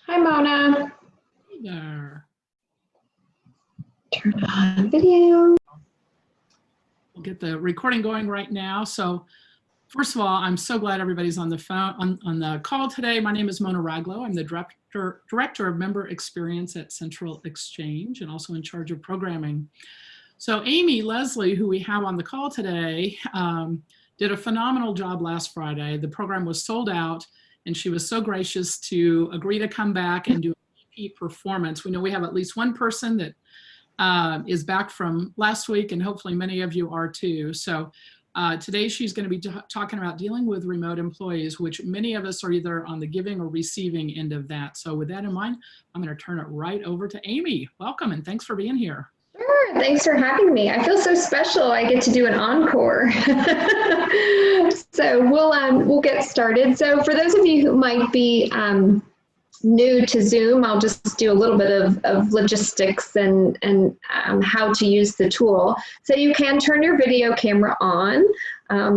Hi, Mona. Hey there. Turn on video. We'll get the recording going right now. So first of all, I'm so glad everybody's on the phone on the call today. My name is Mona Raglow. I'm the Director of Member Experience at Central Exchange and also in charge of programming. So Amy Leslie, who we have on the call today, did a phenomenal job last Friday. The program was sold out and she was so gracious to agree to come back and do a repeat performance. We know we have at least one person that is back from last week, and hopefully many of you are too. So today she's going to be talking about dealing with remote employees, which many of us are either on the giving or receiving end of that. So with that in mind, I'm going to turn it right over to Amy. Welcome and thanks for being here. Sure, thanks for having me. I feel so special. I get to do an encore. So we'll get started. So for those of you who might be new to Zoom, I'll just do a little bit of logistics and how to use the tool. So you can turn your video camera on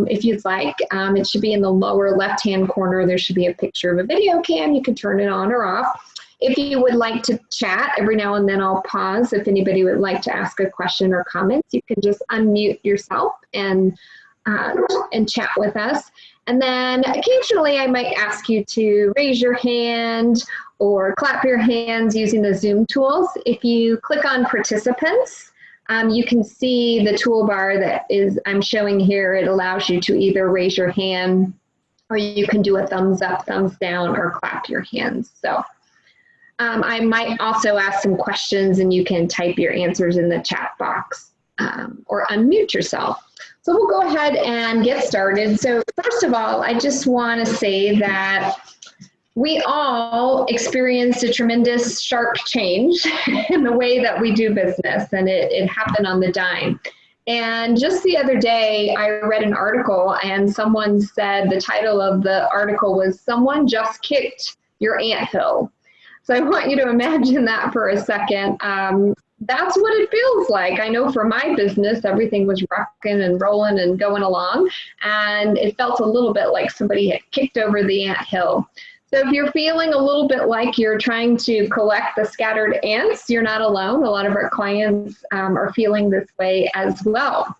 if you'd like. It should be in the lower left-hand corner. There should be a picture of a video cam. You can turn it on or off. If you would like to chat, every now and then I'll pause. If anybody would like to ask a question or comments, you can just unmute yourself and chat with us. And then occasionally I might ask you to raise your hand or clap your hands using the Zoom tools. If you click on participants, you can see the toolbar that I'm showing here. It allows you to either raise your hand or you can do a thumbs up, thumbs down, or clap your hands. So I might also ask some questions and you can type your answers in the chat box or unmute yourself. So we'll go ahead and get started. So first of all, I just want to say that we all experienced a tremendous sharp change in the way that we do business, and it happened on the dime. And just the other day, I read an article and someone said the title of the article was "Someone Just Kicked Your Anthill." So I want you to imagine that for a second. That's what it feels like. I know for my business, everything was rocking and rolling and going along, and it felt a little bit like somebody had kicked over the anthill. So if you're feeling a little bit like you're trying to collect the scattered ants, you're not alone. A lot of our clients are feeling this way as well.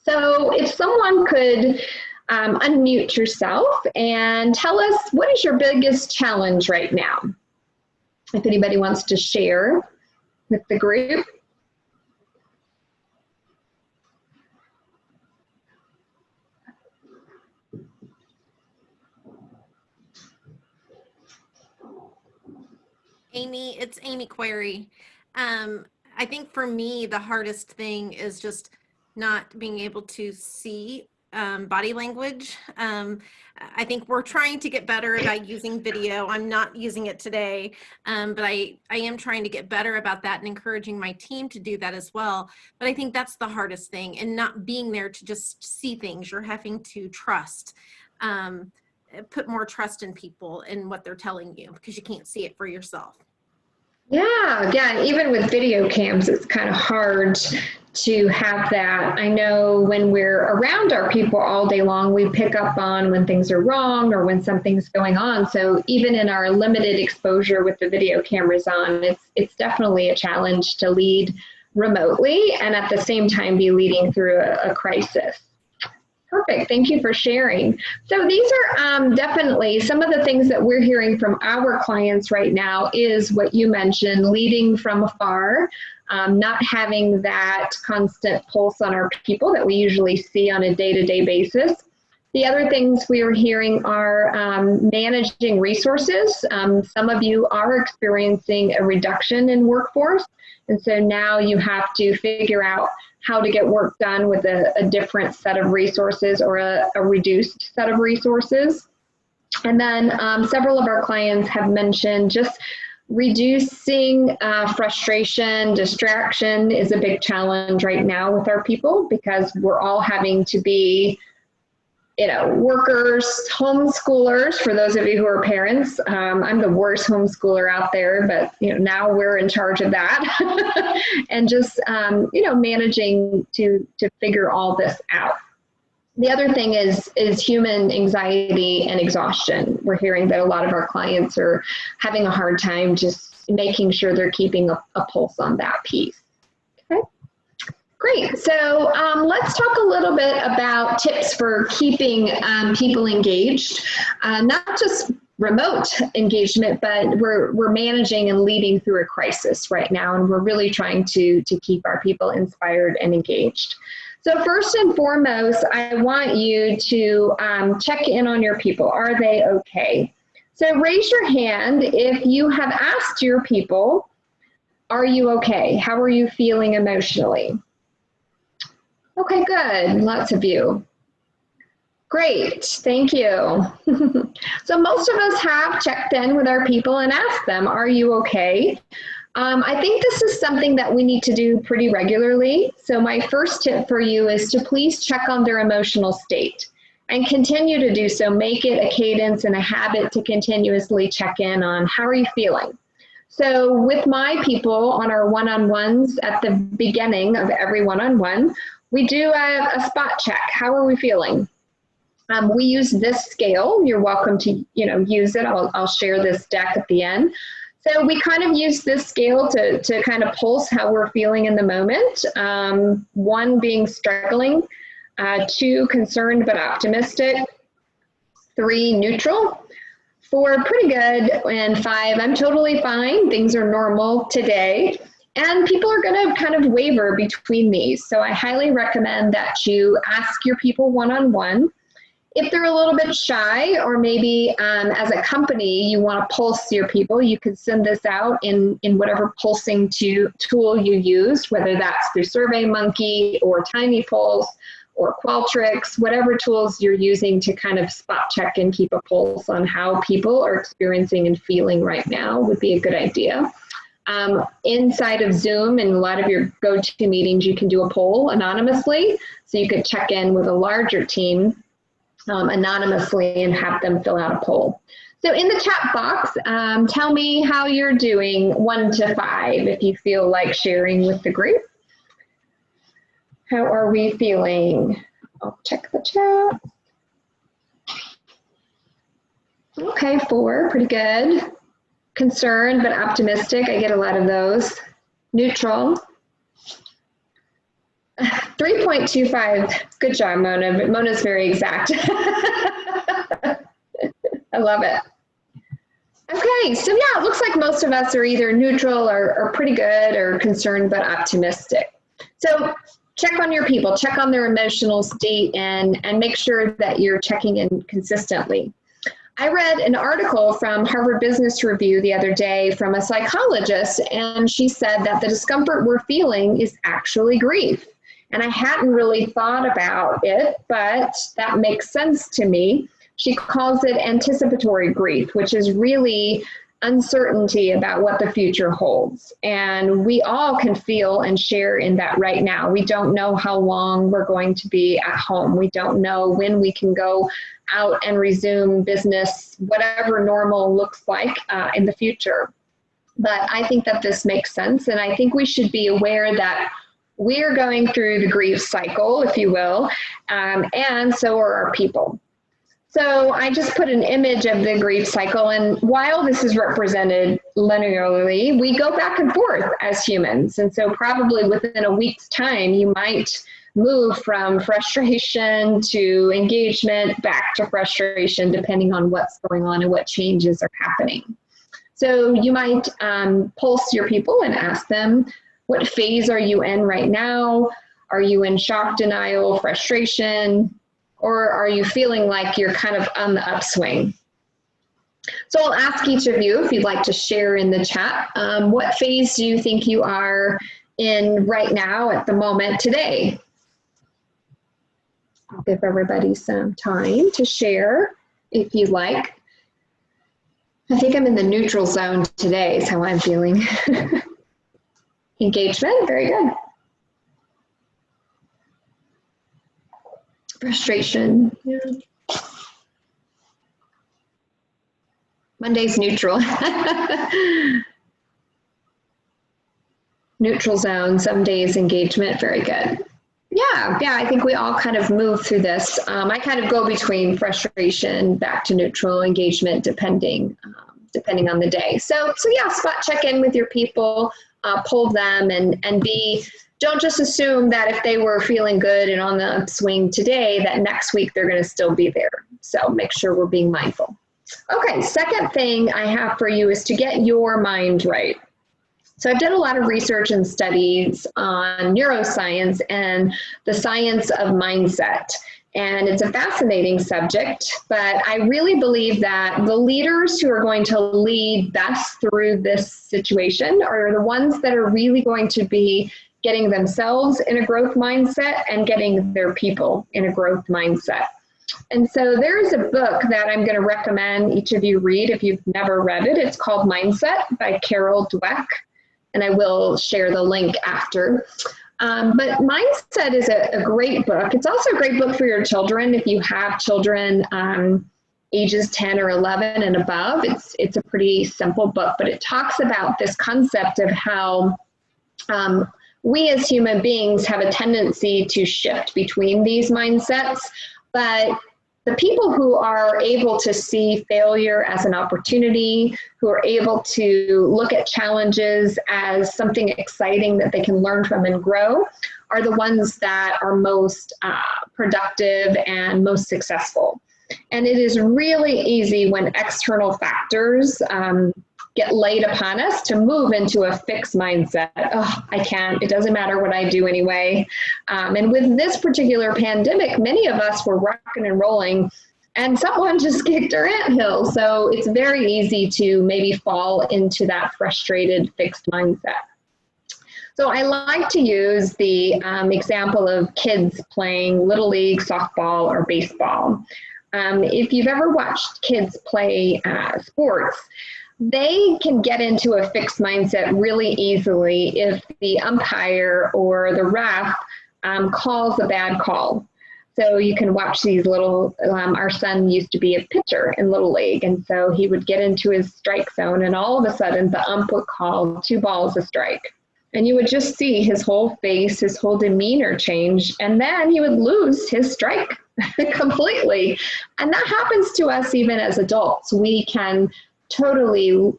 So if someone could unmute yourself and tell us, what is your biggest challenge right now? If anybody wants to share with the group. Amy, it's Amy Query. I think for me, the hardest thing is just not being able to see body language. I think we're trying to get better about using video. I'm not using it today, but I am trying to get better about that and encouraging my team to do that as well. But I think that's the hardest thing, and not being there to just see things. You're having to trust, put more trust in people and what they're telling you, because you can't see it for yourself. Yeah, even with video cams, it's kind of hard to have that. I know when we're around our people all day long, we pick up on when things are wrong or when something's going on. So even in our limited exposure with the video cameras on, it's definitely a challenge to lead remotely and at the same time be leading through a crisis. Perfect. Thank you for sharing. So these are definitely some of the things that we're hearing from our clients right now is what you mentioned, leading from afar, not having that constant pulse on our people that we usually see on a day-to-day basis. The other things we are hearing are managing resources. Some of you are experiencing a reduction in workforce, and so now you have to figure out how to get work done with a different set of resources or a reduced set of resources. And then several of our clients have mentioned just reducing frustration. Distraction is a big challenge right now with our people because we're all having to be workers, homeschoolers, for those of you who are parents. I'm the worst homeschooler out there, but now we're in charge of that. And just, managing to figure all this out. The other thing is human anxiety and exhaustion. We're hearing that a lot of our clients are having a hard time just making sure they're keeping a pulse on that piece. Okay, great. So let's talk a little bit about tips for keeping people engaged, not just remote engagement, but we're managing and leading through a crisis right now, and we're really trying to keep our people inspired and engaged. So first and foremost, I want you to check in on your people. Are they okay? So raise your hand if you have asked your people, are you okay? How are you feeling emotionally? Okay, good. Lots of you. Great, thank you. So most of us have checked in with our people and asked them, are you okay? I think this is something that we need to do pretty regularly. So my first tip for you is to please check on their emotional state and continue to do so. Make it a cadence and a habit to continuously check in on how are you feeling. So with my people on our one-on-ones at the beginning of every one-on-one, we do a spot check. How are we feeling? We use this scale. You're welcome to use it. I'll share this deck at the end. So we kind of use this scale to kind of pulse how we're feeling in the moment. 1 being struggling, 2 concerned but optimistic, 3 neutral, 4 pretty good, and 5 I'm totally fine. Things are normal today. And people are going to kind of waver between these. So I highly recommend that you ask your people one-on-one. If they're a little bit shy, or maybe as a company you want to pulse your people, you can send this out in whatever pulsing tool you use, whether that's through SurveyMonkey or Tiny Pulse or Qualtrics, whatever tools you're using to kind of spot check and keep a pulse on how people are experiencing and feeling right now would be a good idea. Inside of Zoom and a lot of your go-to meetings, you can do a poll anonymously, so you could check in with a larger team anonymously and have them fill out a poll. So in the chat box, tell me how you're doing 1 to 5 if you feel like sharing with the group. How are we feeling? I'll check the chat. Okay, 4, pretty good. Concerned but optimistic, I get a lot of those. Neutral. 3.25, good job, Mona, but Mona's very exact. I love it. Okay, so yeah, it looks like most of us are either neutral or pretty good or concerned but optimistic. So check on your people, check on their emotional state, and make sure that you're checking in consistently. I read an article from Harvard Business Review the other day from a psychologist, and she said that the discomfort we're feeling is actually grief. And I hadn't really thought about it, but that makes sense to me. She calls it anticipatory grief, which is really uncertainty about what the future holds. And we all can feel and share in that right now. We don't know how long we're going to be at home. We don't know when we can go out and resume business, whatever normal looks like in the future. But I think that this makes sense. And I think we should be aware that we're going through the grief cycle, if you will, and so are our people. So I just put an image of the grief cycle, and while this is represented linearly, we go back and forth as humans. And so probably within a week's time, you might move from frustration to engagement, back to frustration, depending on what's going on and what changes are happening. So you might pulse your people and ask them, what phase are you in right now? Are you in shock, denial, frustration, or are you feeling like you're kind of on the upswing? So I'll ask each of you if you'd like to share in the chat, what phase do you think you are in right now at the moment today? I'll give everybody some time to share if you'd like. I think I'm in the neutral zone today is how I'm feeling. Engagement, very good. Frustration, yeah. Monday's neutral. Neutral zone, some days engagement, very good. Yeah, I think we all kind of move through this. I kind of go between frustration back to neutral engagement, depending on the day. So yeah, spot check in with your people, poll them, and don't just assume that if they were feeling good and on the upswing today, that next week they're going to still be there. So make sure we're being mindful. Okay, second thing I have for you is to get your mind right. So I've done a lot of research and studies on neuroscience and the science of mindset. And it's a fascinating subject, but I really believe that the leaders who are going to lead best through this situation are the ones that are really going to be getting themselves in a growth mindset and getting their people in a growth mindset. And so there's a book that I'm going to recommend each of you read if you've never read it. It's called Mindset by Carol Dweck, and I will share the link after. But Mindset is a great book. It's also a great book for your children if you have children ages 10 or 11 and above. It's a pretty simple book, but it talks about this concept of how we as human beings have a tendency to shift between these mindsets, but the people who are able to see failure as an opportunity, who are able to look at challenges as something exciting that they can learn from and grow, are the ones that are most productive and most successful. And it is really easy when external factors get laid upon us to move into a fixed mindset. Oh, I can't, it doesn't matter what I do anyway. And with this particular pandemic, many of us were rocking and rolling and someone just kicked our anthill. So it's very easy to maybe fall into that frustrated fixed mindset. So I like to use the example of kids playing Little League, softball, or baseball. If you've ever watched kids play sports, they can get into a fixed mindset really easily if the umpire or the ref calls a bad call. So you can watch these little, our son used to be a pitcher in Little League, and so he would get into his strike zone, and all of a sudden the ump would call 2 balls a strike. And you would just see his whole face, his whole demeanor change, and then he would lose his strike completely. And that happens to us even as adults. We can totally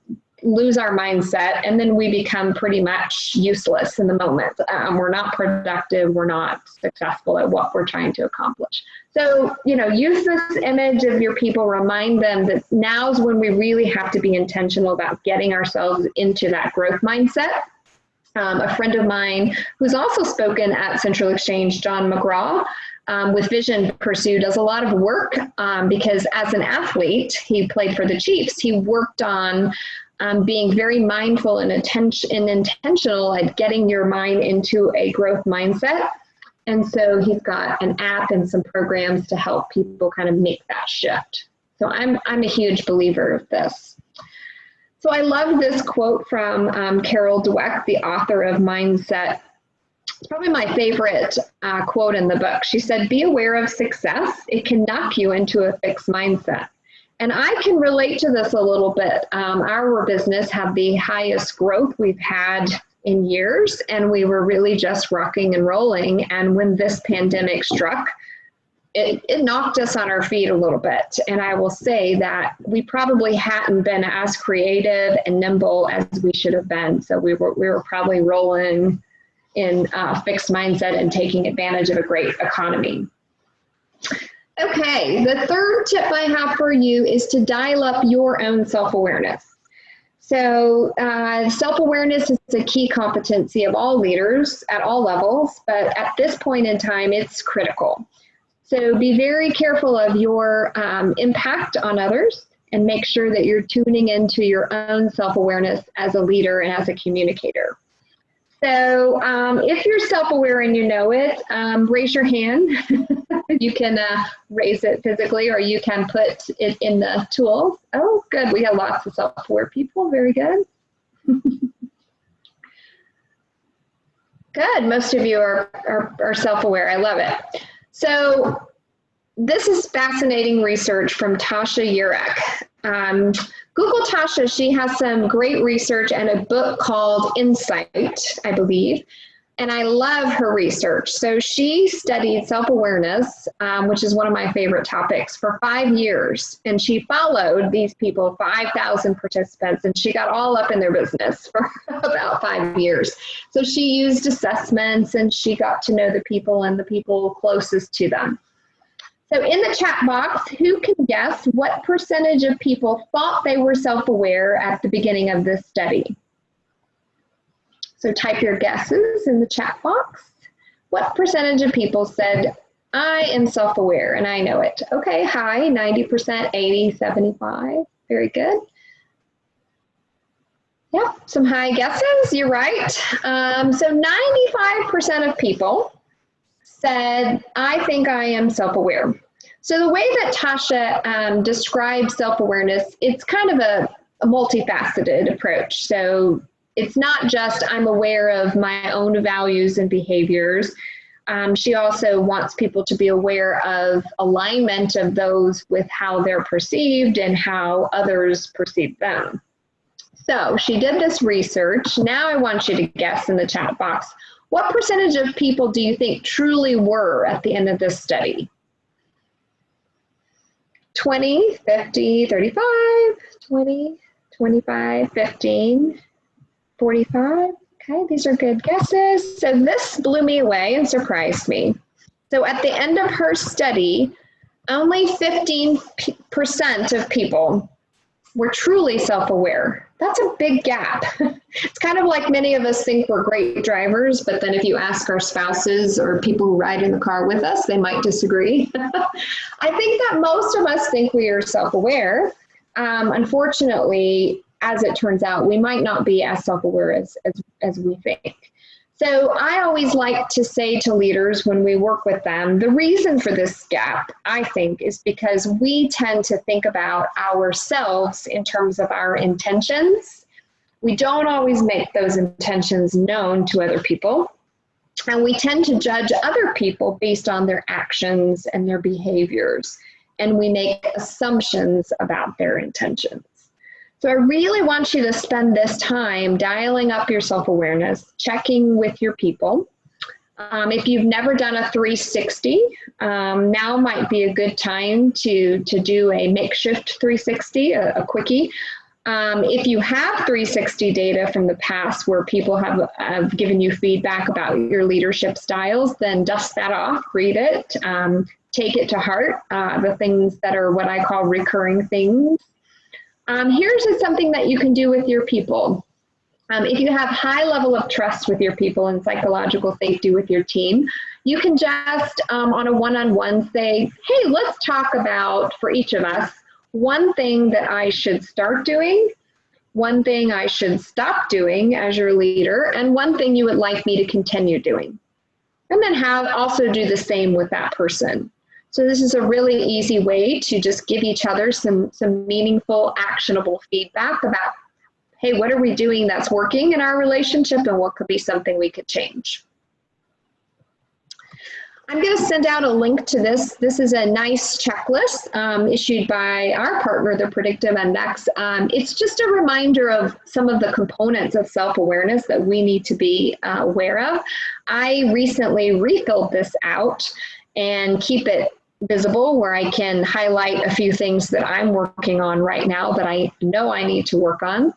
lose our mindset, and then we become pretty much useless in the moment. We're not productive, we're not successful at what we're trying to accomplish. So, use this image of your people, remind them that now's when we really have to be intentional about getting ourselves into that growth mindset. A friend of mine who's also spoken at Central Exchange, John McGraw, with Vision Pursue, does a lot of work because as an athlete, he played for the Chiefs. He worked on being very mindful and intentional at getting your mind into a growth mindset. And so he's got an app and some programs to help people kind of make that shift. So I'm a huge believer of this. So I love this quote from Carol Dweck, the author of Mindset. It's probably my favorite quote in the book. She said, "Be aware of success. It can knock you into a fixed mindset." And I can relate to this a little bit. Our business had the highest growth we've had in years, and we were really just rocking and rolling. And when this pandemic struck, it knocked us on our feet a little bit. And I will say that we probably hadn't been as creative and nimble as we should have been. So we were probably rolling in a fixed mindset and taking advantage of a great economy. Okay, the third tip I have for you is to dial up your own self-awareness. So self-awareness is a key competency of all leaders at all levels, but at this point in time, it's critical. So be very careful of your impact on others and make sure that you're tuning into your own self-awareness as a leader and as a communicator. So if you're self-aware and you know it, raise your hand. You can raise it physically, or you can put it in the tools. Oh, good. We got lots of self-aware people. Very good. Good. Most of you are self-aware. I love it. So this is fascinating research from Tasha Eurek. Google Tasha. She has some great research and a book called Insight, I believe. And I love her research. So she studied self-awareness, which is one of my favorite topics, for 5 years. And she followed these people, 5,000 participants, and she got all up in their business for about 5 years. So she used assessments and she got to know the people and the people closest to them. So in the chat box, who can guess what percentage of people thought they were self-aware at the beginning of this study? So type your guesses in the chat box. What percentage of people said, I am self-aware and I know it? Okay, high, 90%, 80, 75. Very good. Yep, some high guesses, you're right. So 95% of people said, I think I am self-aware. So the way that Tasha describes self-awareness, it's kind of a multifaceted approach. So it's not just I'm aware of my own values and behaviors. She also wants people to be aware of alignment of those with how they're perceived and how others perceive them. So she did this research. Now I want you to guess in the chat box, what percentage of people do you think truly were at the end of this study? 20, 50, 35, 20, 25, 15, 45. Okay, these are good guesses. So this blew me away and surprised me. So at the end of her study, only 15% of people were truly self-aware. That's a big gap. It's kind of like many of us think we're great drivers, but then if you ask our spouses or people who ride in the car with us, they might disagree. I think that most of us think we are self-aware. Unfortunately, as it turns out, we might not be as self-aware as we think. So I always like to say to leaders when we work with them, the reason for this gap, I think, is because we tend to think about ourselves in terms of our intentions. We don't always make those intentions known to other people. And we tend to judge other people based on their actions and their behaviors. And we make assumptions about their intentions. So I really want you to spend this time dialing up your self-awareness, checking with your people. If you've never done a 360, now might be a good time to do a makeshift 360, a quickie. If you have 360 data from the past where people have given you feedback about your leadership styles, then dust that off, read it, take it to heart, the things that are what I call recurring things. Here's something that you can do with your people. If you have high level of trust with your people and psychological safety with your team, you can just on a one-on-one say, hey, let's talk about, for each of us, one thing that I should start doing, one thing I should stop doing as your leader, and one thing you would like me to continue doing. And then also do the same with that person. So this is a really easy way to just give each other some meaningful, actionable feedback about, hey, what are we doing that's working in our relationship and what could be something we could change? I'm going to send out a link to this. This is a nice checklist issued by our partner, the Predictive Index. It's just a reminder of some of the components of self-awareness that we need to be aware of. I recently refilled this out and keep it visible where I can highlight a few things that I'm working on right now that I know I need to work on.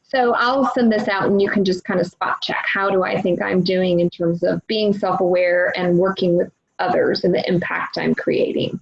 So I'll send this out and you can just kind of spot check. How do I think I'm doing in terms of being self-aware and working with others and the impact I'm creating?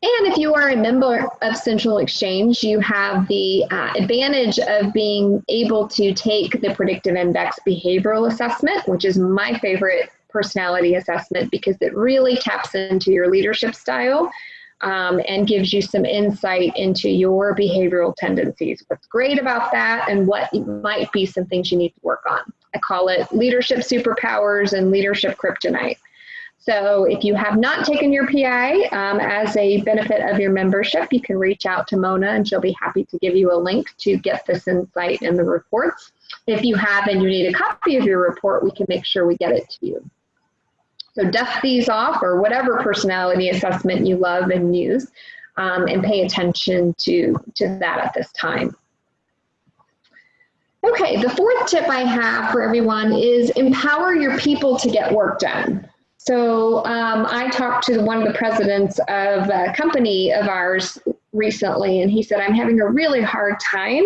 And if you are a member of Central Exchange, you have the advantage of being able to take the Predictive Index behavioral assessment, which is my favorite personality assessment because it really taps into your leadership style and gives you some insight into your behavioral tendencies. What's great about that and what might be some things you need to work on. I call it leadership superpowers and leadership kryptonite. So if you have not taken your PI as a benefit of your membership, you can reach out to Mona and she'll be happy to give you a link to get this insight in the reports. If you have and you need a copy of your report, we can make sure we get it to you. So dust these off or whatever personality assessment you love and use and pay attention to that at this time. Okay, the fourth tip I have for everyone is empower your people to get work done. So I talked to one of the presidents of a company of ours recently, and he said, I'm having a really hard time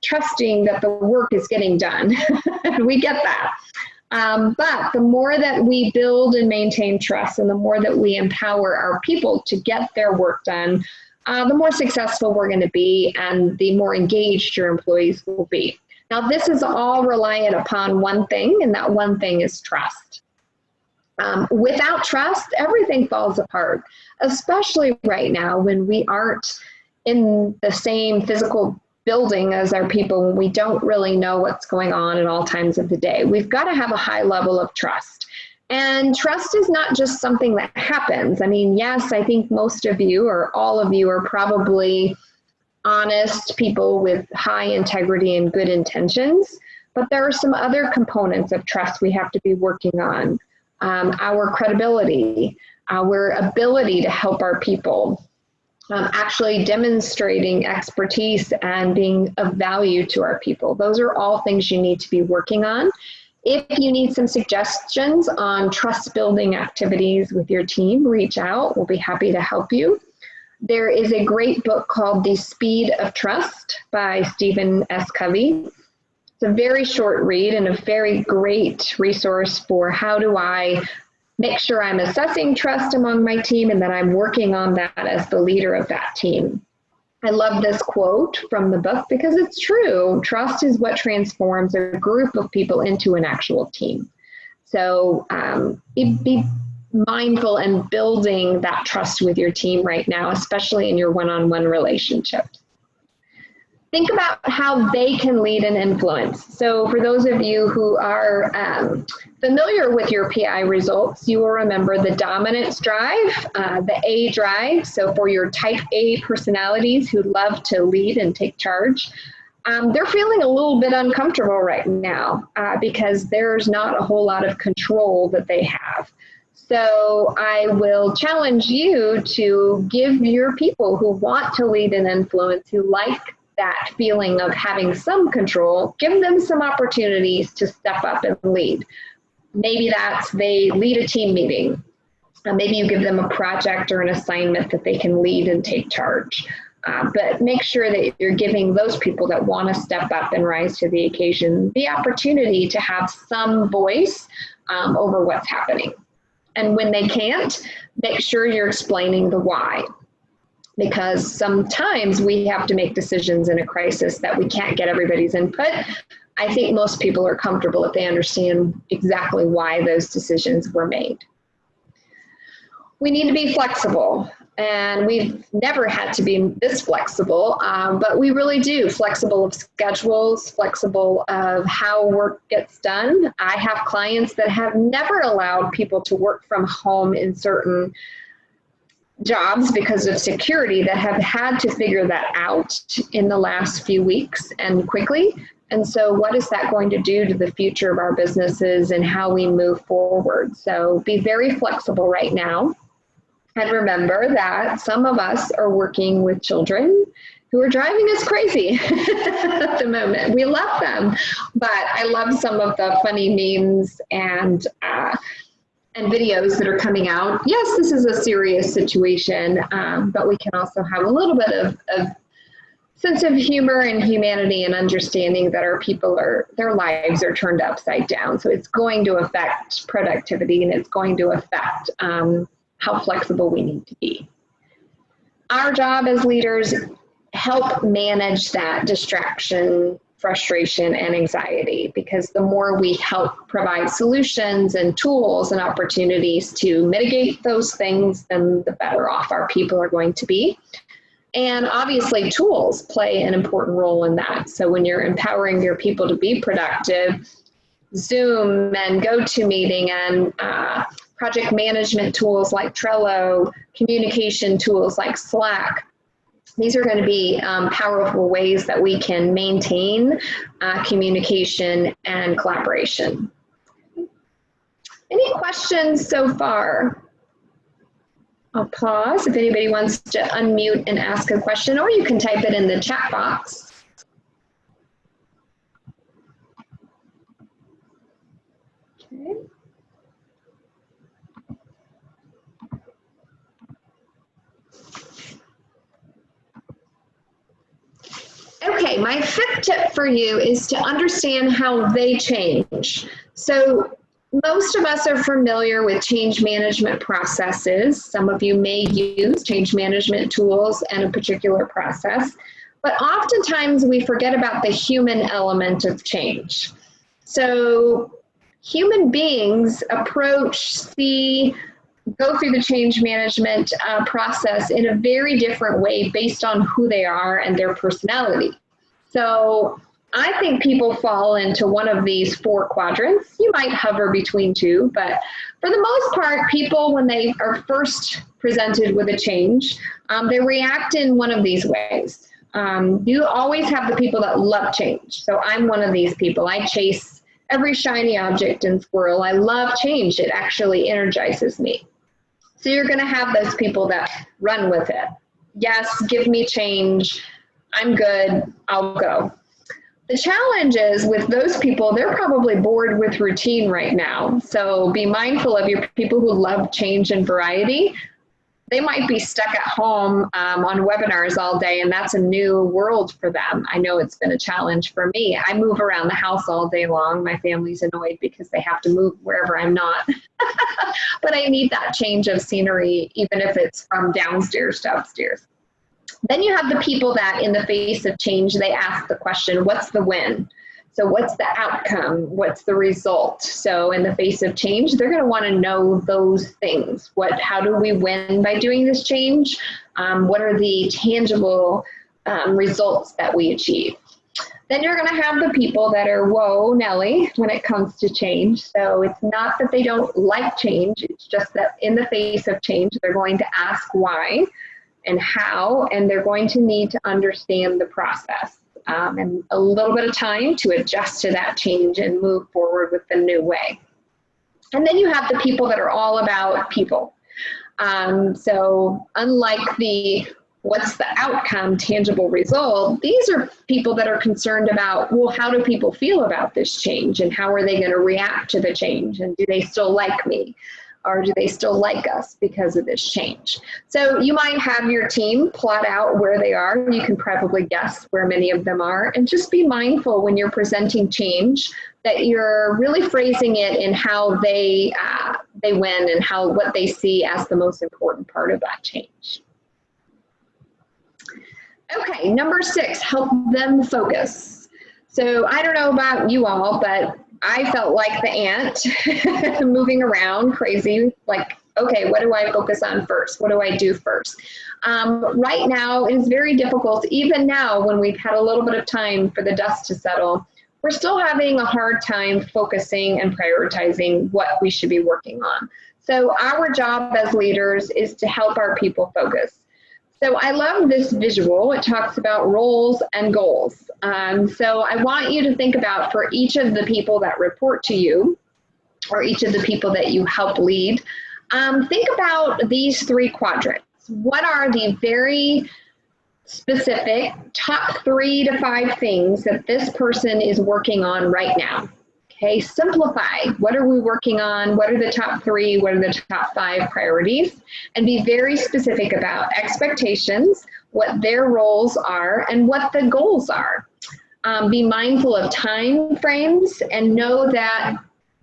trusting that the work is getting done. We get that. But the more that we build and maintain trust, and the more that we empower our people to get their work done, the more successful we're going to be, and the more engaged your employees will be. Now, this is all reliant upon one thing, and that one thing is trust. Without trust, everything falls apart, especially right now when we aren't in the same physical building as our people, when we don't really know what's going on at all times of the day. We've got to have a high level of trust. And trust is not just something that happens. I mean, yes, I think most of you or all of you are probably honest people with high integrity and good intentions, but there are some other components of trust we have to be working on. Our credibility, our ability to help our people, actually demonstrating expertise and being of value to our people. Those are all things you need to be working on. If you need some suggestions on trust building activities with your team, reach out. We'll be happy to help you. There is a great book called The Speed of Trust by Stephen S. Covey. It's a very short read and a very great resource for how do I make sure I'm assessing trust among my team and that I'm working on that as the leader of that team. I love this quote from the book because it's true. Trust is what transforms a group of people into an actual team. So be mindful and building that trust with your team right now, especially in your one-on-one relationships. Think about how they can lead and influence. So for those of you who are familiar with your PI results, you will remember the dominance drive, the A drive. So for your type A personalities who love to lead and take charge, they're feeling a little bit uncomfortable right now because there's not a whole lot of control that they have. So I will challenge you to give your people who want to lead and influence, who like that feeling of having some control, give them some opportunities to step up and lead. Maybe that's they lead a team meeting. Maybe you give them a project or an assignment that they can lead and take charge. But make sure that you're giving those people that want to step up and rise to the occasion the opportunity to have some voice over what's happening. And when they can't, make sure you're explaining the why. Because sometimes we have to make decisions in a crisis that we can't get everybody's input. I think most people are comfortable if they understand exactly why those decisions were made. We need to be flexible, and we've never had to be this flexible, but we really do. Flexible of schedules, flexible of how work gets done. I have clients that have never allowed people to work from home in certain jobs because of security, that have had to figure that out in the last few weeks and quickly. And so what is that going to do to the future of our businesses and how we move forward? So be very flexible right now. And remember that some of us are working with children who are driving us crazy at the moment. We love them, but I love some of the funny memes and videos that are coming out. Yes, this is a serious situation, but we can also have a little bit of sense of humor and humanity and understanding that our people their lives are turned upside down. So it's going to affect productivity, and it's going to affect how flexible we need to be. Our job as leaders, help manage that distraction, frustration, and anxiety, because the more we help provide solutions and tools and opportunities to mitigate those things, then the better off our people are going to be. And obviously tools play an important role in that. So when you're empowering your people to be productive, Zoom and GoToMeeting and project management tools like Trello, communication tools like Slack, these are going to be powerful ways that we can maintain communication and collaboration. Any questions so far? I'll pause if anybody wants to unmute and ask a question, or you can type it in the chat box. Okay, my fifth tip for you is to understand how they change. So most of us are familiar with change management processes. Some of you may use change management tools and a particular process, but oftentimes we forget about the human element of change. So human beings go through the change management process in a very different way based on who they are and their personality. So I think people fall into one of these 4 quadrants. You might hover between 2, but for the most part, people, when they are first presented with a change, they react in one of these ways. You always have the people that love change. So I'm one of these people. I chase every shiny object and squirrel. I love change. It actually energizes me. So you're going to have those people that run with it. Yes, give me change. I'm good. I'll go. The challenge is with those people, they're probably bored with routine right now. So be mindful of your people who love change and variety. They might be stuck at home on webinars all day, and that's a new world for them. I know it's been a challenge for me. I move around the house all day long. My family's annoyed because they have to move wherever I'm not. But I need that change of scenery, even if it's from downstairs to upstairs. Then you have the people that in the face of change, they ask the question, what's the win? So what's the outcome? What's the result? So in the face of change, they're going to want to know those things. How do we win by doing this change? What are the tangible results that we achieve? Then you're going to have the people that are, whoa, Nelly, when it comes to change. So it's not that they don't like change. It's just that in the face of change, they're going to ask why and how, and they're going to need to understand the process. And a little bit of time to adjust to that change and move forward with the new way. And then you have the people that are all about people. So unlike what's the outcome, tangible result, these are people that are concerned about, well, how do people feel about this change and how are they going to react to the change? And do they still like me? Or do they still like us because of this change? So you might have your team plot out where they are. You can probably guess where many of them are. And just be mindful when you're presenting change that you're really phrasing it in how they win and what they see as the most important part of that change. Okay, number 6, help them focus. So I don't know about you all, but I felt like the ant moving around crazy, like, okay, what do I focus on first? What do I do first? Right now, it is very difficult, even now when we've had a little bit of time for the dust to settle, we're still having a hard time focusing and prioritizing what we should be working on. So our job as leaders is to help our people focus. So I love this visual. It talks about roles and goals. So I want you to think about for each of the people that report to you, or each of the people that you help lead, think about these 3 quadrants. What are the very specific top 3 to 5 things that this person is working on right now? Okay, simplify. What are we working on? What are the top 3? What are the top 5 priorities? And be very specific about expectations, what their roles are, and what the goals are. Be mindful of time frames and know that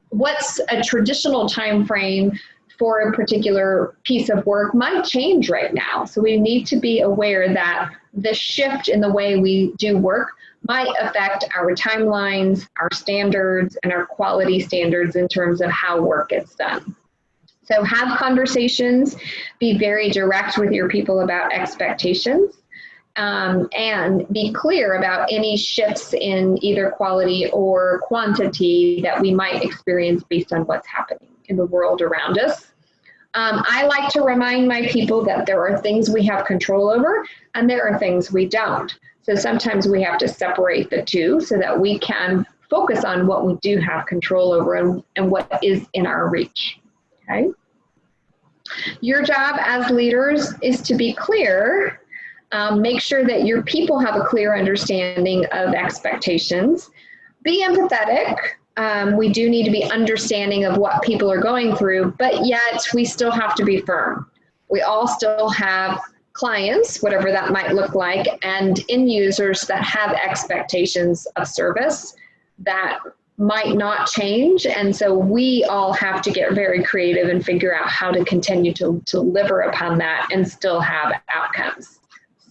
what's a traditional time frame for a particular piece of work might change right now. So we need to be aware that the shift in the way we do work might affect our timelines, our standards, and our quality standards in terms of how work gets done. So have conversations, be very direct with your people about expectations, and be clear about any shifts in either quality or quantity that we might experience based on what's happening in the world around us. I like to remind my people that there are things we have control over and there are things we don't. So sometimes we have to separate the two so that we can focus on what we do have control over and what is in our reach, okay? Your job as leaders is to be clear, make sure that your people have a clear understanding of expectations, be empathetic, We do need to be understanding of what people are going through, but yet we still have to be firm. We all still have clients, whatever that might look like, and end users that have expectations of service that might not change. And so we all have to get very creative and figure out how to continue to deliver upon that and still have outcomes.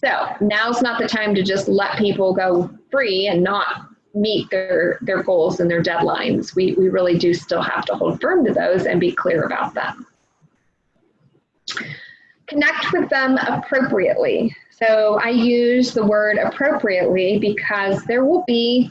So now's not the time to just let people go free and not meet their goals and their deadlines. We really do still have to hold firm to those and be clear about them. Connect with them appropriately. So I use the word appropriately because there will be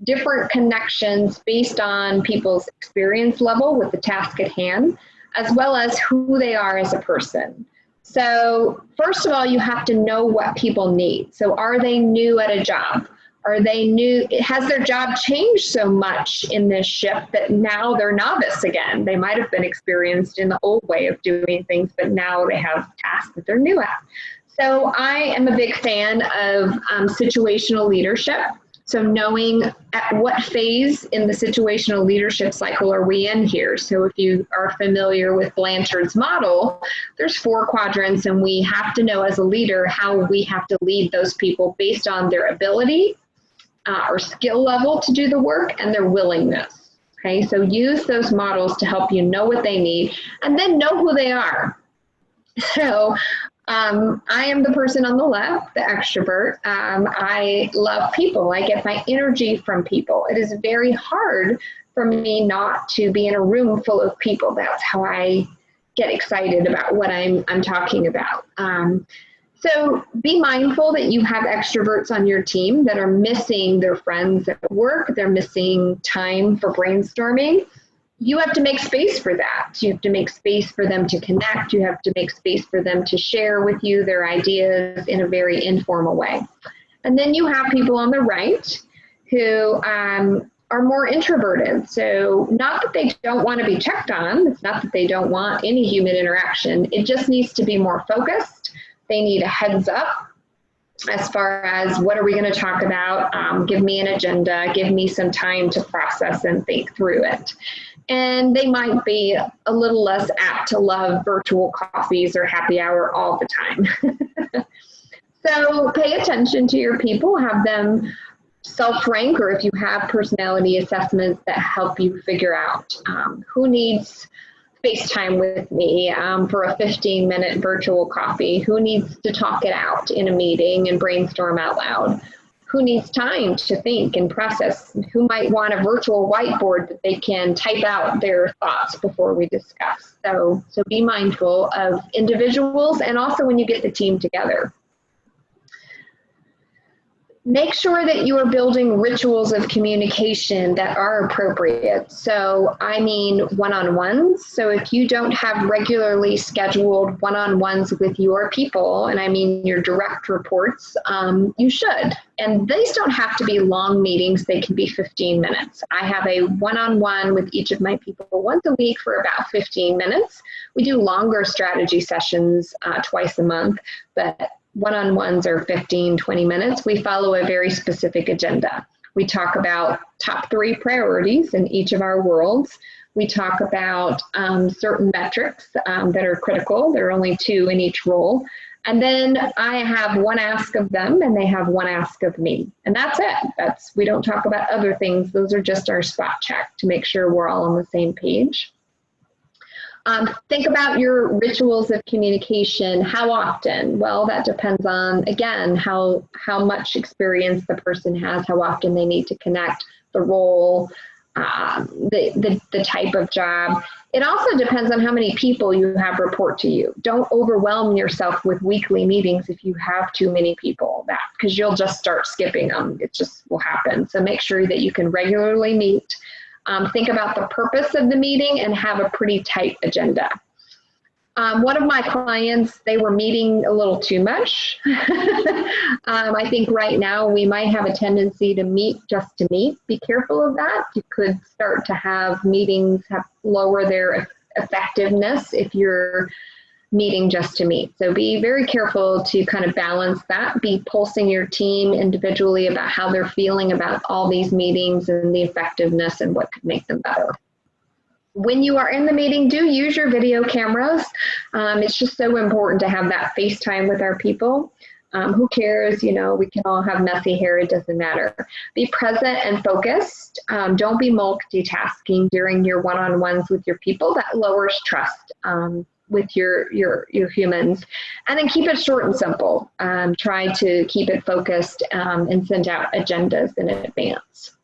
different connections based on people's experience level with the task at hand, as well as who they are as a person. So first of all, you have to know what people need. So are they new at a job? Are they new? Has their job changed so much in this shift that now they're novice again? They might have been experienced in the old way of doing things, but now they have tasks that they're new at. So I am a big fan of situational leadership. So knowing at what phase in the situational leadership cycle are we in here. So if you are familiar with Blanchard's model, there's 4 quadrants, and we have to know as a leader how we have to lead those people based on their ability or skill level to do the work and their willingness. Okay, so use those models to help you know what they need and then know who they are. So I am the person on the left, the extrovert. I love people. I get my energy from people. It is very hard for me not to be in a room full of people. That's how I get excited about what I'm talking about. So be mindful that you have extroverts on your team that are missing their friends at work. They're missing time for brainstorming. You have to make space for that. You have to make space for them to connect. You have to make space for them to share with you their ideas in a very informal way. And then you have people on the right who are more introverted. So not that they don't want to be checked on. It's not that they don't want any human interaction. It just needs to be more focused. They need a heads up as far as what are we going to talk about. Give me an agenda. Give me some time to process and think through it. And they might be a little less apt to love virtual coffees or happy hour all the time. So pay attention to your people, have them self-rank, or if you have personality assessments that help you figure out who needs FaceTime with me for a 15-minute virtual coffee, who needs to talk it out in a meeting and brainstorm out loud, who needs time to think and process, who might want a virtual whiteboard that they can type out their thoughts before we discuss. So be mindful of individuals and also when you get the team together. Make sure that you are building rituals of communication that are appropriate. So I mean one-on-ones. So if you don't have regularly scheduled one-on-ones with your people, and I mean your direct reports, you should. And these don't have to be long meetings. They can be 15 minutes. I have a one-on-one with each of my people once a week for about 15 minutes. We do longer strategy sessions twice a month, but one-on-ones are 15, 20 minutes. We follow a very specific agenda. We talk about top 3 priorities in each of our worlds. We talk about certain metrics that are critical. There are only 2 in each role. And then I have one ask of them and they have one ask of me. And that's it. We don't talk about other things. Those are just our spot check to make sure we're all on the same page. Think about your rituals of communication. How often? Well, that depends on, again, how much experience the person has, how often they need to connect, the role, the type of job. It also depends on how many people you have report to you. Don't overwhelm yourself with weekly meetings if you have too many people, because you'll just start skipping them. It just will happen. So make sure that you can regularly meet. Think about the purpose of the meeting and have a pretty tight agenda. One of my clients, they were meeting a little too much. I think right now we might have a tendency to meet just to meet. Be careful of that. You could start to have meetings lower their effectiveness if you're meeting just to meet. So be very careful to kind of balance that, be pulsing your team individually about how they're feeling about all these meetings and the effectiveness and what could make them better. When you are in the meeting, do use your video cameras. It's just so important to have that FaceTime with our people. Who cares? You know, we can all have messy hair. It doesn't matter. Be present and focused. Don't be multitasking during your one-on-ones with your people. That lowers trust with your humans. And then keep it short and simple. Try to keep it focused and send out agendas in advance.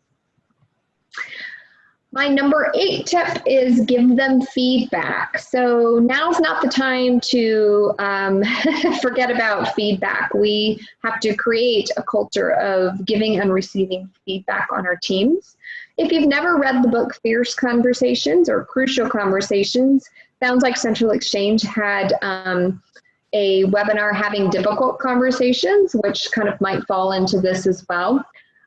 My number 8 tip is give them feedback. So now's not the time to forget about feedback. We have to create a culture of giving and receiving feedback on our teams. If you've never read the book Fierce Conversations or Crucial Conversations, sounds like Central Exchange had a webinar having difficult conversations, which kind of might fall into this as well.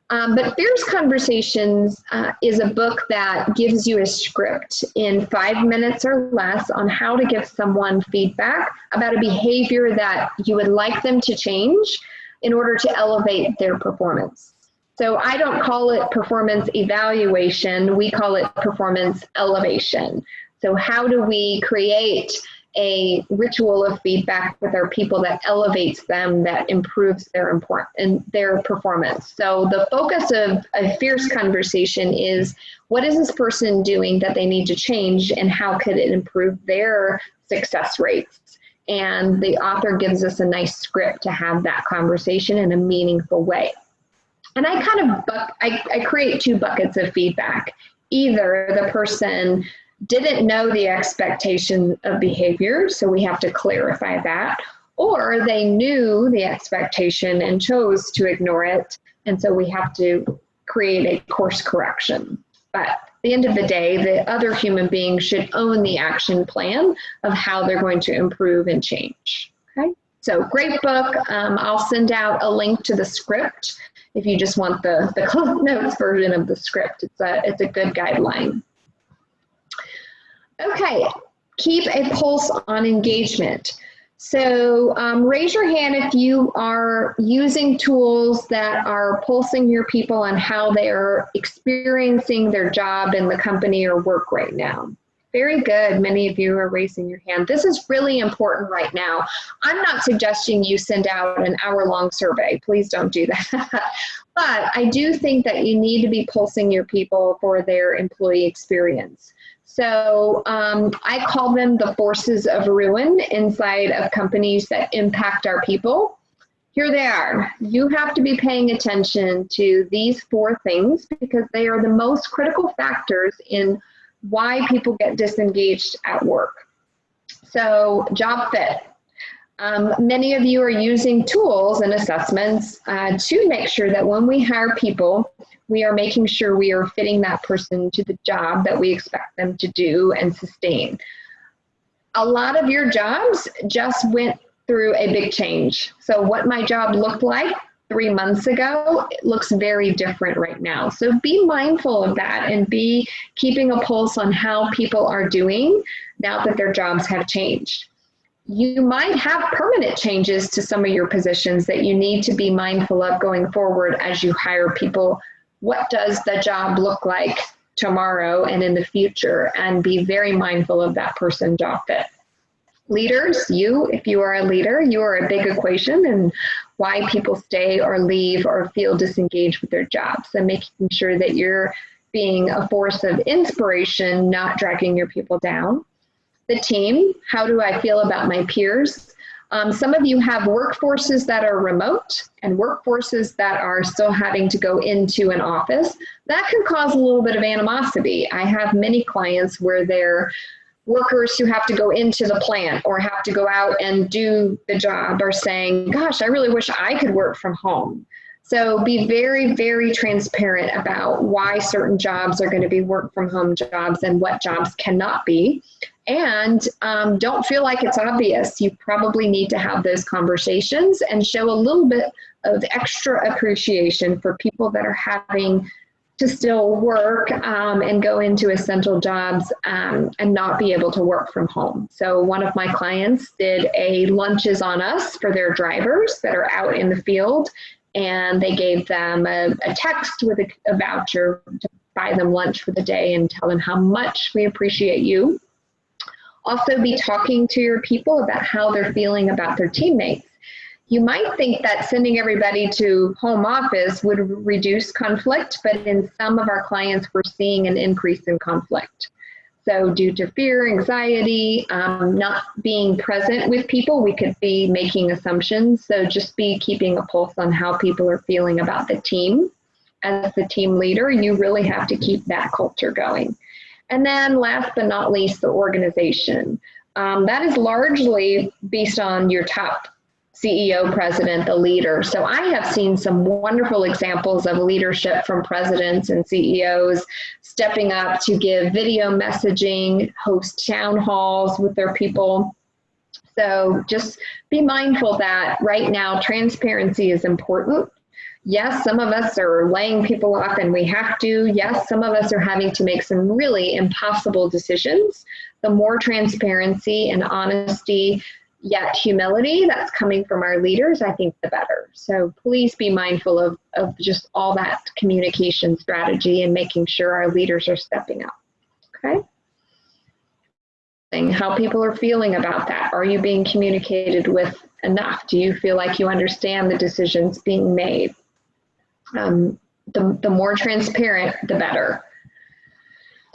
But Fierce Conversations is a book that gives you a script in 5 minutes or less on how to give someone feedback about a behavior that you would like them to change in order to elevate their performance. So I don't call it performance evaluation, we call it performance elevation. So how do we create a ritual of feedback with our people that elevates them, that improves their performance? So the focus of a Fierce Conversation is, what is this person doing that they need to change, and how could it improve their success rates? And the author gives us a nice script to have that conversation in a meaningful way. And I kind of I create 2 buckets of feedback. Either the person didn't know the expectation of behavior, so we have to clarify that, or they knew the expectation and chose to ignore it, and so we have to create a course correction. But at the end of the day, the other human being should own the action plan of how they're going to improve and change. Okay, so great book. I'll send out a link to the script if you just want the Cliff Notes version of the script. It's a good guideline. Okay, keep a pulse on engagement. So raise your hand if you are using tools that are pulsing your people on how they are experiencing their job in the company or work right now. Very good. Many of you are raising your hand. This is really important right now. I'm not suggesting you send out an hour-long survey. Please don't do that. But I do think that you need to be pulsing your people for their employee experience. So I call them the forces of ruin inside of companies that impact our people. Here they are. You have to be paying attention to these 4 things because they are the most critical factors in why people get disengaged at work. So job fit. Many of you are using tools and assessments to make sure that when we hire people, we are making sure we are fitting that person to the job that we expect them to do and sustain. A lot of your jobs just went through a big change. So what my job looked like 3 months ago, it looks very different right now. So be mindful of that and be keeping a pulse on how people are doing now that their jobs have changed. You might have permanent changes to some of your positions that you need to be mindful of going forward as you hire people. What does the job look like tomorrow and in the future? And be very mindful of that person job fit. Leaders, if you are a leader, you are a big equation in why people stay or leave or feel disengaged with their jobs, and making sure that you're being a force of inspiration, not dragging your people down. The team, how do I feel about my peers? Some of you have workforces that are remote and workforces that are still having to go into an office. That can cause a little bit of animosity. I have many clients where they're workers who have to go into the plant or have to go out and do the job are saying, gosh, I really wish I could work from home. So be very, very transparent about why certain jobs are going to be work from home jobs and what jobs cannot be. And don't feel like it's obvious. You probably need to have those conversations and show a little bit of extra appreciation for people that are having to still work and go into essential jobs and not be able to work from home. So one of my clients did a lunches on us for their drivers that are out in the field, and they gave them a text with a voucher to buy them lunch for the day and tell them how much we appreciate you. Also be talking to your people about how they're feeling about their teammates. You might think that sending everybody to home office would reduce conflict, but in some of our clients, we're seeing an increase in conflict. So due to fear, anxiety, not being present with people, we could be making assumptions. So just be keeping a pulse on how people are feeling about the team. As the team leader, you really have to keep that culture going. And then last but not least, the organization. That is largely based on your top CEO, president, the leader. So I have seen some wonderful examples of leadership from presidents and CEOs stepping up to give video messaging, host town halls with their people. So just be mindful that right now transparency is important. Yes, some of us are laying people off and we have to. Yes, some of us are having to make some really impossible decisions. The more transparency and honesty, yet humility that's coming from our leaders, I think the better. So please be mindful of just all that communication strategy and making sure our leaders are stepping up, okay? How people are feeling about that. Are you being communicated with enough? Do you feel like you understand the decisions being made? The more transparent, the better.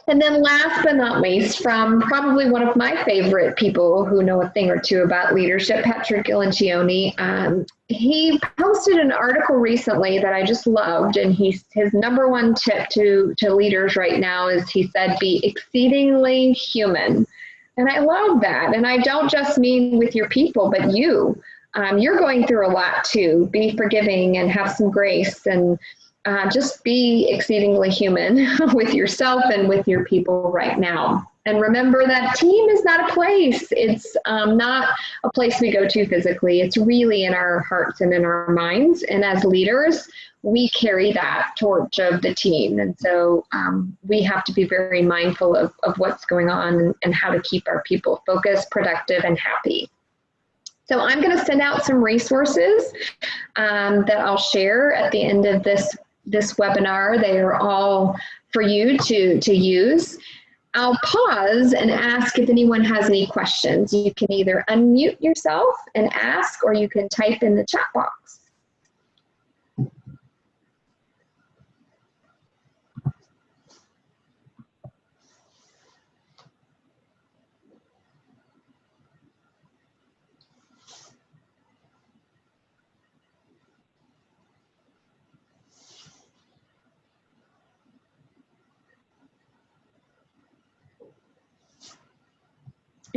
And then last but not least, from probably one of my favorite people who know a thing or two about leadership, Patrick Lencioni, he posted an article recently that I just loved, and his number one tip to leaders right now is, he said, be exceedingly human. And I love that. And I don't just mean with your people, but you. You're going through a lot too. Be forgiving and have some grace, and just be exceedingly human with yourself and with your people right now. And remember that team is not a place. It's not a place we go to physically. It's really in our hearts and in our minds. And as leaders, we carry that torch of the team. And so we have to be very mindful of what's going on and how to keep our people focused, productive, and happy. So I'm going to send out some resources that I'll share at the end of this webinar. They are all for you to use. I'll pause and ask if anyone has any questions. You can either unmute yourself and ask, or you can type in the chat box.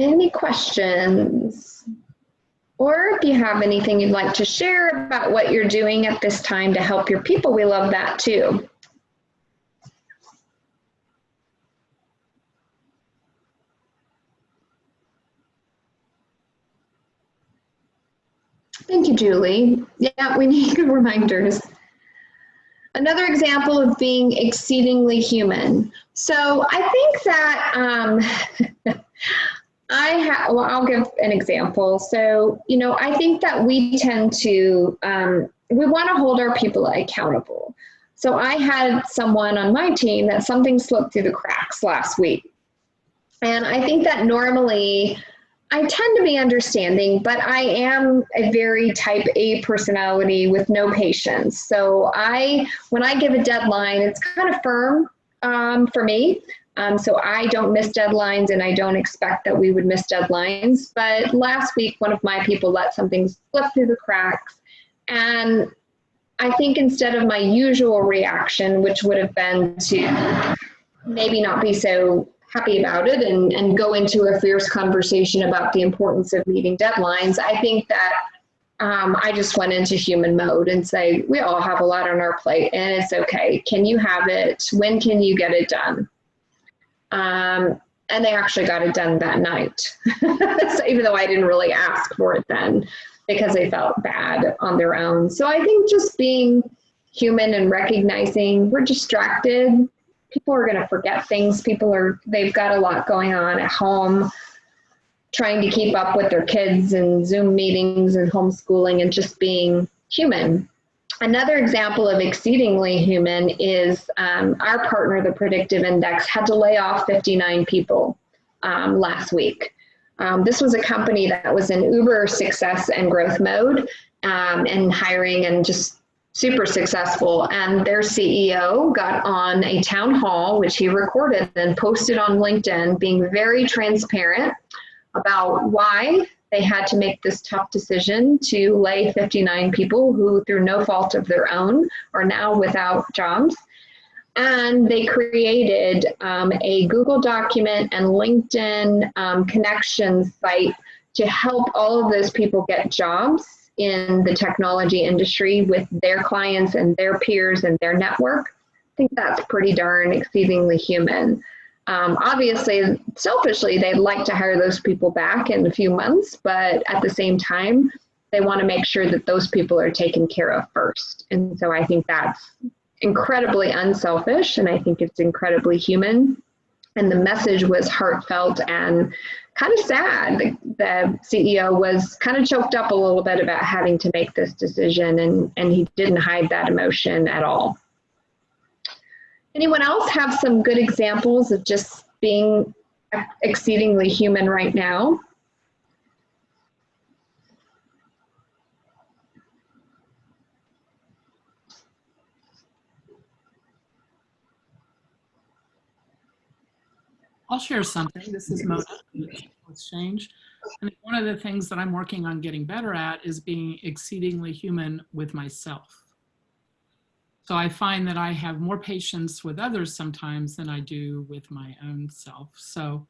Any questions? Or if you have anything you'd like to share about what you're doing at this time to help your people, we love that too. Thank you, Julie. Yeah, we need good reminders. Another example of being exceedingly human. So I think that I'll give an example. So, I think that we tend to, we want to hold our people accountable. So I had someone on my team that something slipped through the cracks last week. And I think that normally I tend to be understanding, but I am a very type A personality with no patience. So when I give a deadline, it's kind of firm for me. So I don't miss deadlines, and I don't expect that we would miss deadlines. But last week, one of my people let something slip through the cracks. And I think instead of my usual reaction, which would have been to maybe not be so happy about it and go into a fierce conversation about the importance of meeting deadlines, I think that I just went into human mode and say, we all have a lot on our plate and it's okay. Can you have it? When can you get it done? And they actually got it done that night. So even though I didn't really ask for it then, because they felt bad on their own. So I think just being human and recognizing we're distracted. People are going to forget things. They've got a lot going on at home, trying to keep up with their kids and Zoom meetings and homeschooling and just being human. Another example of exceedingly human is our partner, the Predictive Index, had to lay off 59 people last week. This was a company that was in uber success and growth mode and hiring and just super successful. And their CEO got on a town hall, which he recorded and posted on LinkedIn, being very transparent about why they had to make this tough decision to lay 59 people who, through no fault of their own, are now without jobs. And they created a Google document and LinkedIn connections site to help all of those people get jobs in the technology industry with their clients and their peers and their network. I think that's pretty darn exceedingly human. Obviously, selfishly, they'd like to hire those people back in a few months, but at the same time, they want to make sure that those people are taken care of first. And so I think that's incredibly unselfish, and I think it's incredibly human. And the message was heartfelt and kind of sad. The CEO was kind of choked up a little bit about having to make this decision, and he didn't hide that emotion at all. Anyone else have some good examples of just being exceedingly human right now? I'll share something. This is Mona from the People Exchange. And one of the things that I'm working on getting better at is being exceedingly human with myself. So I find that I have more patience with others sometimes than I do with my own self. So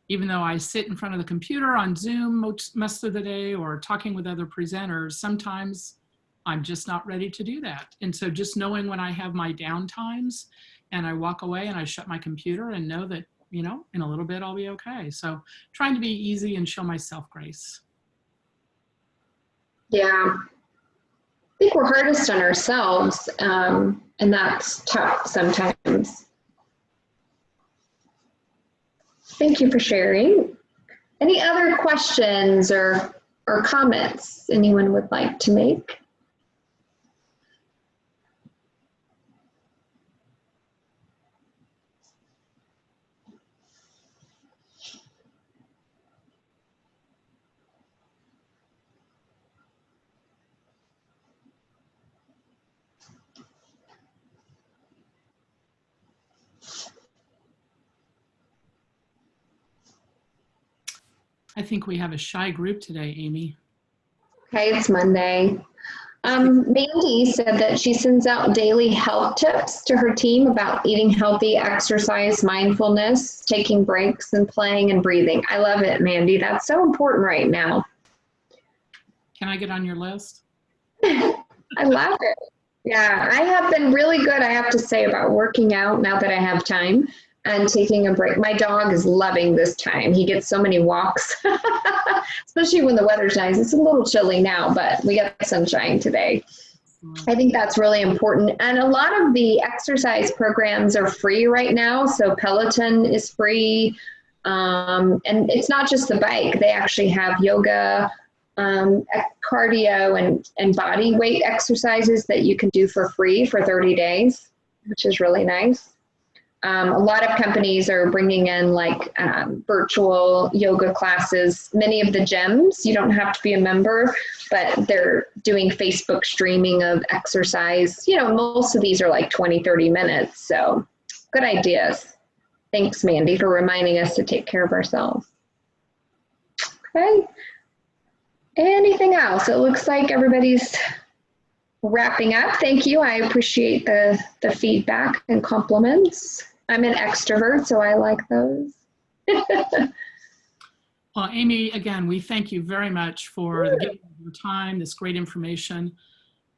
even though I sit in front of the computer on Zoom most of the day or talking with other presenters, sometimes I'm just not ready to do that. And so just knowing when I have my down times and I walk away and I shut my computer and know that, you know, in a little bit I'll be okay. So trying to be easy and show myself grace. Yeah. I think we're hardest on ourselves, and that's tough sometimes. Thank you for sharing. Any other questions or comments anyone would like to make? I think we have a shy group today, Amy. Okay, it's Monday. Mandy said that she sends out daily health tips to her team about eating healthy, exercise, mindfulness, taking breaks, and playing and breathing. I love it, Mandy. That's so important right now. Can I get on your list? I love it. Yeah, I have been really good, I have to say, about working out now that I have time and taking a break. My dog is loving this time. He gets so many walks, especially when the weather's nice. It's a little chilly now, but we got sunshine today. I think that's really important. And a lot of the exercise programs are free right now. So Peloton is free. And it's not just the bike. They actually have yoga, cardio, and body weight exercises that you can do for free for 30 days, which is really nice. A lot of companies are bringing in like virtual yoga classes. Many of the gyms, you don't have to be a member, but they're doing Facebook streaming of exercise. You know, most of these are like 20, 30 minutes. So good ideas. Thanks, Mandy, for reminding us to take care of ourselves. Okay. Anything else? It looks like everybody's wrapping up. Thank you. I appreciate the feedback and compliments. I'm an extrovert, so I like those. Well, Amy, again, we thank you very much for giving your time, this great information.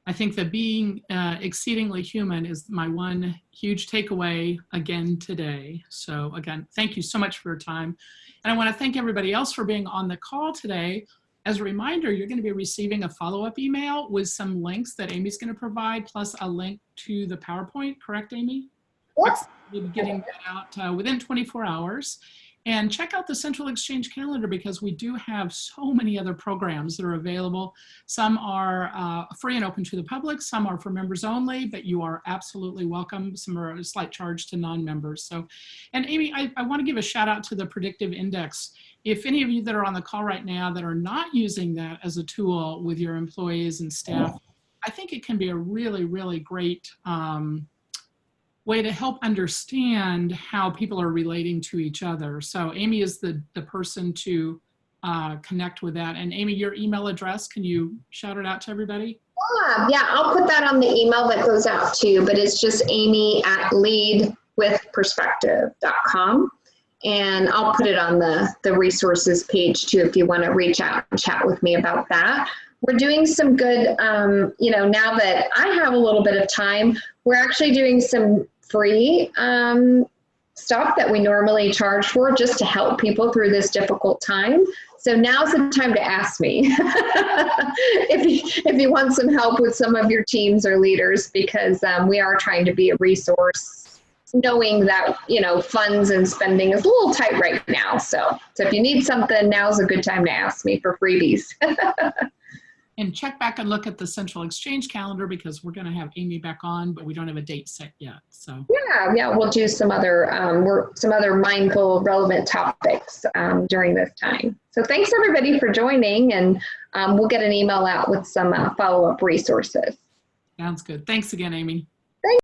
I think that being exceedingly human is my one huge takeaway again today. So again, thank you so much for your time. And I want to thank everybody else for being on the call today. As a reminder, you're going to be receiving a follow-up email with some links that Amy's going to provide, plus a link to the PowerPoint, correct, Amy? Yes. We'll be getting that out within 24 hours. And check out the Central Exchange calendar because we do have so many other programs that are available. Some are free and open to the public, some are for members only, but you are absolutely welcome. Some are a slight charge to non-members. So, and Amy, I want to give a shout out to the Predictive Index. If any of you that are on the call right now that are not using that as a tool with your employees and staff, I think it can be a really, really great way to help understand how people are relating to each other. So Amy is the person to connect with that. And Amy, your email address, can you shout it out to everybody? Yeah, I'll put that on the email that goes out to you, but it's just amy@leadwithperspective.com. And I'll put it on the resources page too, if you want to reach out and chat with me about that. We're doing some good, now that I have a little bit of time, we're actually doing some free stuff that we normally charge for just to help people through this difficult time. So now's the time to ask me if you want some help with some of your teams or leaders, because we are trying to be a resource, knowing that, funds and spending is a little tight right now. So if you need something, now's a good time to ask me for freebies. And check back and look at the Central Exchange calendar because we're going to have Amy back on, but we don't have a date set yet. So yeah, we'll do some other mindful, relevant topics during this time. So thanks everybody for joining, and we'll get an email out with some follow-up resources. Sounds good. Thanks again, Amy.